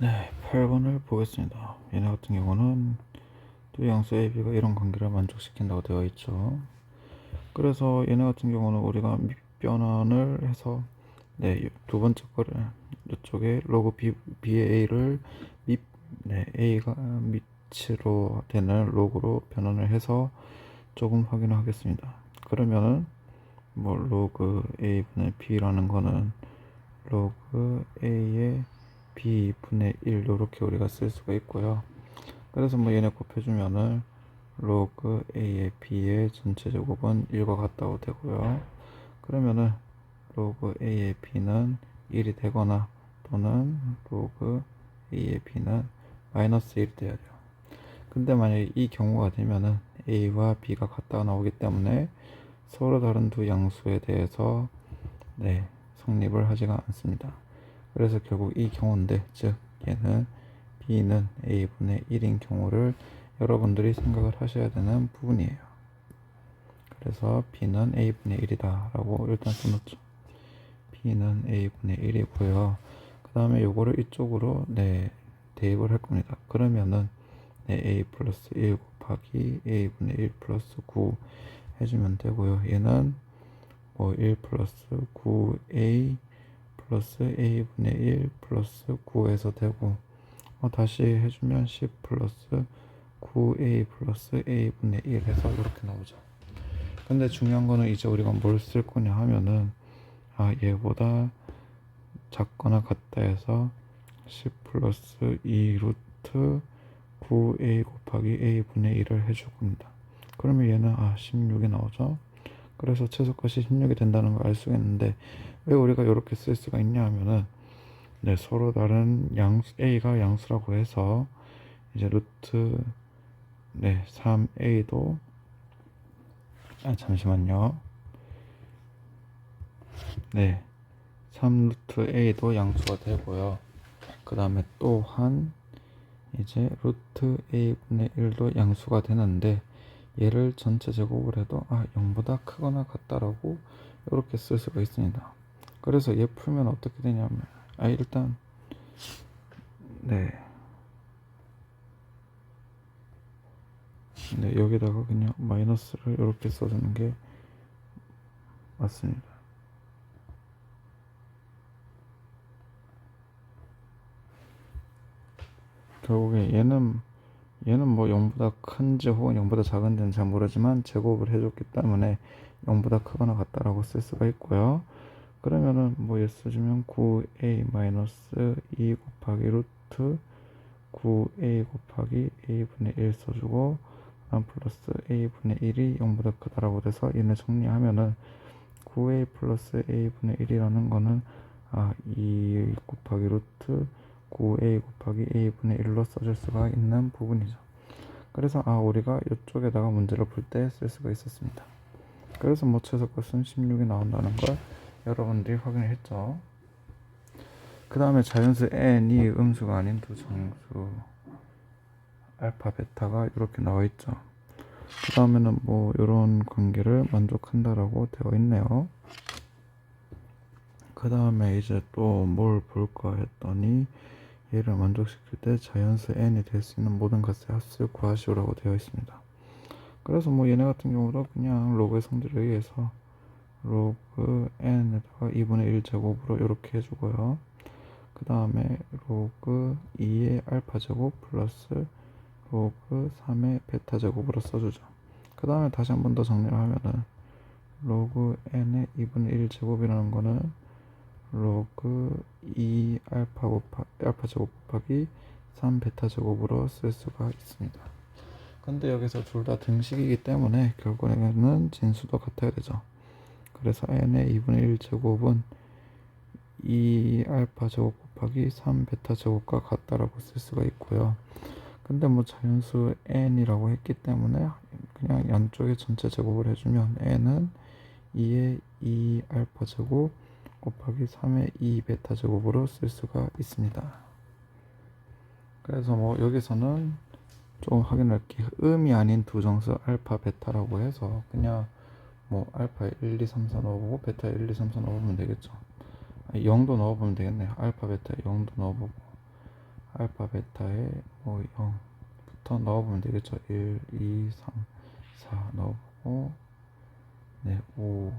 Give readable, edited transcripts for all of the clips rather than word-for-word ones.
네, 8번을 보겠습니다. 얘네 같은 경우는 두 양수 AB가 이런 관계를 만족시킨다고 되어 있죠. 그래서 얘네 같은 경우는 우리가 밑변환을 해서 두 번째 거를 이쪽에 로그 B의 A를 A가 밑으로 되는 로그로 변환을 해서 조금 확인을 하겠습니다. 그러면은 뭐 로그 A분의 B라는 거는 로그 A의 B분의 1 이렇게 우리가 쓸 수가 있고요. 그래서 뭐 얘네 곱해주면은 로그 A의 B의 전체 제곱은 1과 같다고 되고요. 그러면은 로그 A의 B는 1이 되거나 또는 로그 A의 B는 마이너스 1이 돼야 돼요. 근데 만약에 이 경우가 되면은 A와 B가 같다가 나오기 때문에 서로 다른 두 양수에 대해서 성립을 하지가 않습니다. 그래서 결국 이 경우인데, 즉 얘는 B는 A분의 1인 경우를 여러분들이 생각을 하셔야 되는 부분이에요. 그래서 B는 A분의 1이다 라고 일단 써놓죠. B는 A분의 1이고요. 그 다음에 요거를 이쪽으로 대입을 할 겁니다. 그러면은 A 플러스 1 곱하기 A분의 1 플러스 9 해주면 되고요. 얘는 뭐 1 플러스 9A 플러스 A분의 1 플러스 9에서 되고, 다시 해주면 10 플러스 9A 플러스 A분의 1 해서 이렇게 나오죠. 근데 중요한 거는 이제 우리가 뭘 쓸 거냐 하면은 얘보다 작거나 같다 해서 10 플러스 2 루트 9A 곱하기 A분의 1을 해줄 겁니다. 그러면 얘는 16이 나오죠. 그래서 최소값이 16이 된다는 걸 알 수가 있는데, 왜 우리가 이렇게 쓸 수가 있냐 하면은 서로 다른 양수 A가 양수라고 해서 이제 루트 3A도 잠시만요. 3루트 A도 양수가 되고요. 그 다음에 또한 이제 루트 A분의 1도 양수가 되는데, 얘를 전체 제곱을 해도 0보다 크거나 같다라고 이렇게 쓸 수가 있습니다. 그래서 얘 풀면 어떻게 되냐면 일단 여기다가 그냥 마이너스를 이렇게 써주는 게 맞습니다. 결국에 얘는 뭐 0보다 큰지 혹은 0보다 작은지는 잘 모르지만 제곱을 해줬기 때문에 0보다 크거나 같다라고 쓸 수가 있고요. 그러면은 뭐 얘 써주면 9a-2 곱하기 루트 9a 곱하기 a분의 1 써주고, 플러스 a분의 1이 0보다 크다라고 돼서 얘네 정리하면은 9a 플러스 a분의 1이라는 거는 2 곱하기 루트 9a 곱하기 a분의 1로 써줄 수가 있는 부분이죠. 그래서 우리가 이쪽에다가 문제를 풀 때 쓸 수가 있었습니다. 그래서 뭐 최소값은 16이 나온다는 걸 여러분들이 확인을 했죠. 그 다음에 자연수 n이 음수가 아닌 두 정수 알파 베타가 이렇게 나와 있죠. 그 다음에는 뭐 이런 관계를 만족한다라고 되어 있네요. 그 다음에 이제 또 뭘 볼까 했더니, 얘를 만족시킬 때 자연수 n이 될 수 있는 모든 값의 합수를 구하시오라고 되어 있습니다. 그래서 뭐 얘네 같은 경우도 그냥 로그의 성질에 의해서 로그 n에다가 2분의 1 제곱으로 이렇게 해주고요. 그 다음에 로그 2의 알파 제곱 플러스 로그 3의 베타 제곱으로 써주죠. 그 다음에 다시 한 번 더 정리를 하면은 로그 n의 2분의 1 제곱이라는 거는 로그 2 알파 제곱 곱하기 3 베타 제곱으로 쓸 수가 있습니다. 근데 여기서 둘 다 등식이기 때문에 결국에는 진수도 같아야 되죠. 그래서 n의 2분의 1 제곱은 2 알파 제곱 곱하기 3 베타 제곱과 같다라고 쓸 수가 있고요. 근데 뭐 자연수 n이라고 했기 때문에 그냥 양쪽에 전체 제곱을 해주면 n은 2의 2 알파 제곱 곱하기 3의 2 베타 제곱으로 쓸 수가 있습니다. 그래서 뭐 여기서는 좀 확인할 게, 음이 아닌 두 정수 알파 베타라고 해서 그냥 뭐 알파 1, 2, 3, 4 넣어보고 베타 1, 2, 3, 4 넣어보면 되겠죠. 0도 넣어보면 되겠네요. 알파 베타 0도 넣어보고 알파 베타에 뭐 0부터 넣어보면 되겠죠. 1, 2, 3, 4 넣어보고, 네, 5,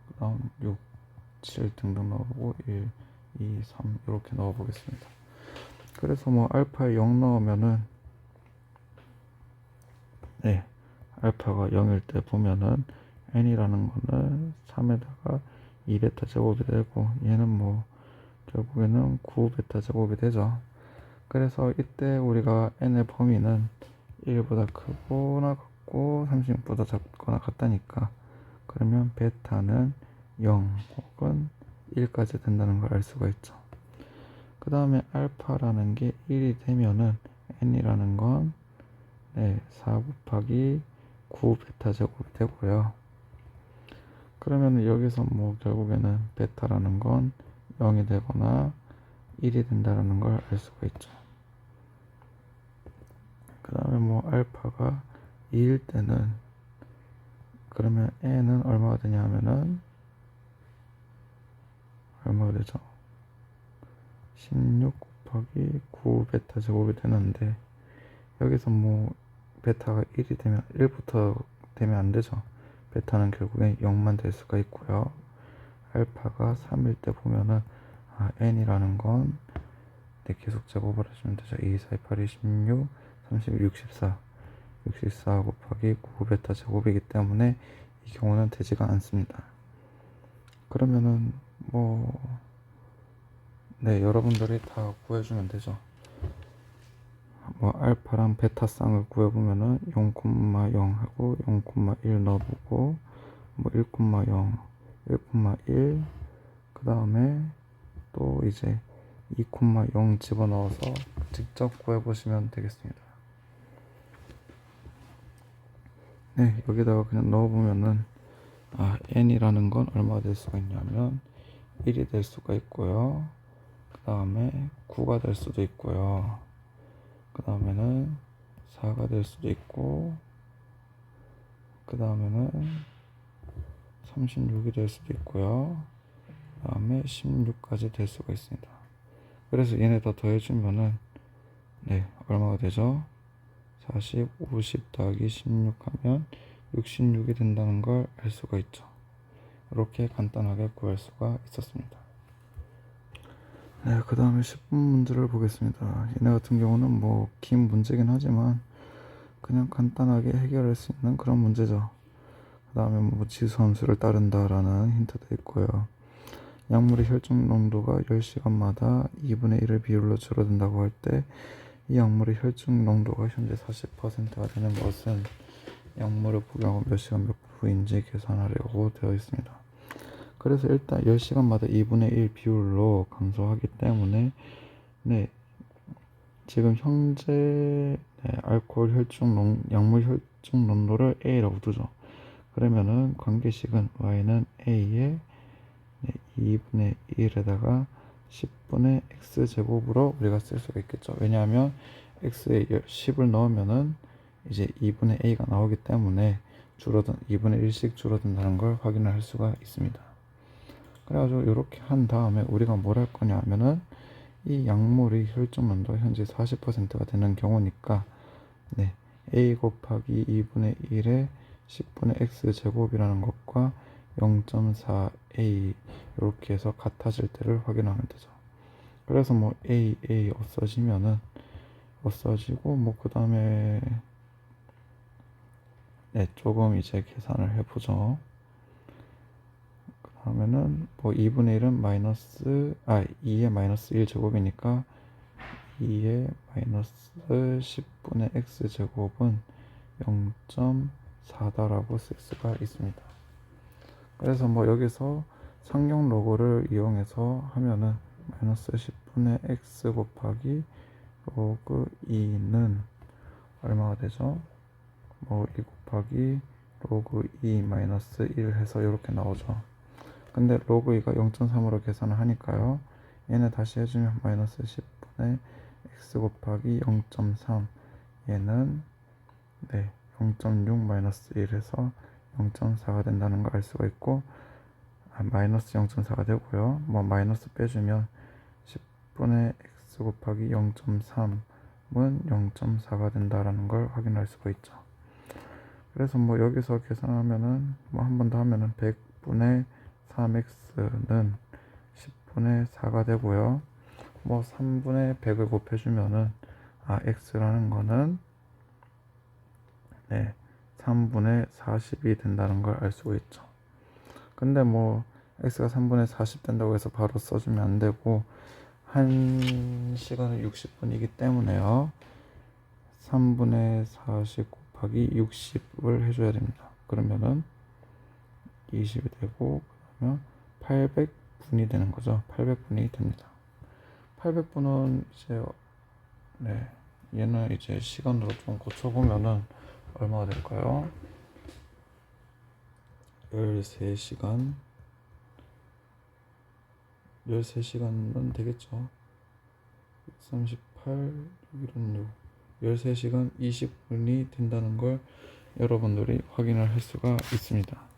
그 다음 6, 7 등등 넣어보고 1, 2, 3 이렇게 넣어보겠습니다. 그래서 뭐 알파에 0 넣으면은, 네, 알파가 0일 때 보면은 n이라는 거는 3에다가 2베타 제곱이 되고, 얘는 뭐 결국에는 9베타 제곱이 되죠. 그래서 이때 우리가 n의 범위는 1보다 크거나 같고 36보다 작거나 같다니까, 그러면 베타는 0 혹은 1까지 된다는 걸 알 수가 있죠. 그 다음에 알파라는 게 1이 되면은 n이라는 건 4 곱하기 9 베타 제곱이 되고요. 그러면 여기서 뭐 결국에는 베타라는 건 0이 되거나 1이 된다는 걸 알 수가 있죠. 그 다음에 뭐 알파가 2일 때는, 그러면 n은 얼마가 되냐 하면은 얼마가 되죠? 16 곱하기 9 베타 제곱이 되는데, 여기서 뭐 베타가 1이 되면 1부터 되면 안 되죠. 베타는 결국엔 0만 될 수가 있고요. 알파가 3일 때 보면은 n이라는 건 계속 제곱을 해주면 되죠. 2, 4, 8, 26, 30, 64 64 곱하기 9 베타 제곱이기 때문에 이 경우는 되지가 않습니다. 그러면은 뭐 여러분들이 다 구해주면 되죠. 뭐 알파랑 베타 쌍을 구해보면은 0,0 하고 0,1 넣어보고, 뭐 1,0, 1,1, 그 다음에 또 이제 2,0 집어넣어서 직접 구해보시면 되겠습니다. 네, 여기다가 그냥 넣어보면은 n이라는 건 얼마가 될 수가 있냐면 1이 될 수가 있고요. 그 다음에 9가 될 수도 있고요. 그 다음에는 4가 될 수도 있고, 그 다음에는 36이 될 수도 있고요. 그 다음에 16까지 될 수가 있습니다. 그래서 얘네 다 더해주면은 얼마가 되죠? 40, 50 더하기 16 하면 66이 된다는 걸 알 수가 있죠. 이렇게 간단하게 구할 수가 있었습니다. 그 다음에 10분 문제를 보겠습니다. 얘네 같은 경우는 뭐 긴 문제긴 하지만 그냥 간단하게 해결할 수 있는 그런 문제죠. 그 다음에 뭐 지수함수를 따른다라는 힌트도 있고요. 약물의 혈중 농도가 10시간마다 2분의 1의 비율로 줄어든다고 할 때 이 약물의 혈중 농도가 현재 40%가 되는 것은 약물을 복용하고 몇 시간 몇 분 후인지 계산하려고 되어 있습니다. 그래서 일단 10시간마다 2분의 1 비율로 감소하기 때문에 지금 현재 알코올 약물 혈중 농도를 A라고 두죠. 그러면은 관계식은 Y는 A의 2분의 1에다가 10분의 X제곱으로 우리가 쓸 수가 있겠죠. 왜냐하면 X에 10을 넣으면은 이제 2분의 A가 나오기 때문에 2분의 1씩 줄어든다는 걸 확인을 할 수가 있습니다. 그래가지고 이렇게 한 다음에 우리가 뭘 할 거냐 하면은 이 약물의 혈중 농도가 현재 40%가 되는 경우니까 A 곱하기 2분의 1에 10분의 X제곱이라는 것과 0.4A 이렇게 해서 같아질 때를 확인하면 되죠. 그래서 뭐 A 없어지면은 없어지고, 뭐 그 다음에 조금 이제 계산을 해보죠. 그 다음에는 뭐 2분의 1은 2의 마이너스 1제곱이니까 2의 마이너스 10분의 X제곱은 0.4다라고 쓸 수가 있습니다. 그래서 뭐 여기서 상용 로그를 이용해서 하면은 마이너스 10분의 x 곱하기 로그 2는 얼마가 되죠? 뭐 2 곱하기 로그 2 마이너스 1 해서 이렇게 나오죠. 근데 로그 2가 0.3으로 계산을 하니까요, 얘네 다시 해주면 마이너스 10분의 x 곱하기 0.3, 얘는 0.6 마이너스 1 해서 0.4가 된다는 걸 알 수가 있고, 마이너스 0.4가 되고요. 뭐 마이너스 빼주면 10분의 x x 곱하기 0.3은 0.4가 된다라는 걸 확인할 수가 있죠. 그래서 뭐 여기서 계산하면은 뭐 한 번 더 하면은 100분의 3x는 10분의 4가 되고요. 뭐 3분의 100을 곱해주면은 x라는 거는 3분의 40이 된다는 걸 알 수가 있죠. 근데 뭐 x가 3분의 40 된다고 해서 바로 써주면 안 되고 1시간은 60분이기 때문에요. 3분의 40 곱하기 60을 해줘야 됩니다. 그러면은 20이 되고 그러면 800분이 되는 거죠. 800분이 됩니다. 800분은 이제 얘는 이제 시간으로 좀 고쳐보면은 얼마가 될까요? 13시간 13시간은 되겠죠. 38, 6, 13시간 20분이 된다는 걸 여러분들이 확인을 할 수가 있습니다.